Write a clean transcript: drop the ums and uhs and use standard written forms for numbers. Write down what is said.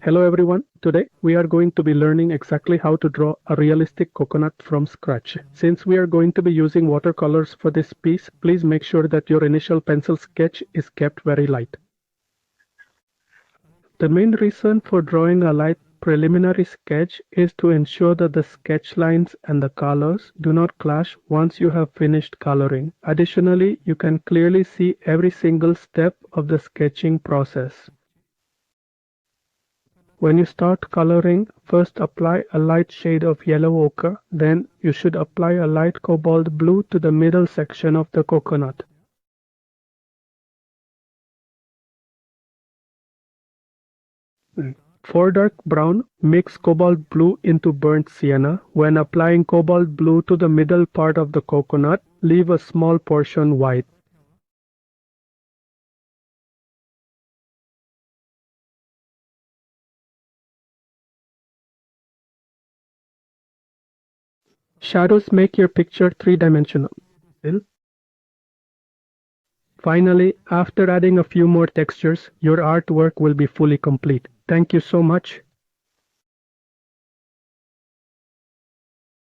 Hello everyone, today we are going to be learning exactly how to draw a realistic coconut from scratch. Since we are going to be using watercolors for this piece, please make sure that your initial pencil sketch is kept very light. The main reason for drawing a light preliminary sketch is to ensure that the sketch lines and the colors do not clash once you have finished coloring. Additionally, you can clearly see every single step of the sketching process. When you start coloring, first apply a light shade of yellow ochre, then you should apply a light cobalt blue to the middle section of the coconut. For dark brown, mix cobalt blue into burnt sienna. When applying cobalt blue to the middle part of the coconut, leave a small portion white. Shadows make your picture three-dimensional. Finally, after adding a few more textures, your artwork will be fully complete. Thank you so much.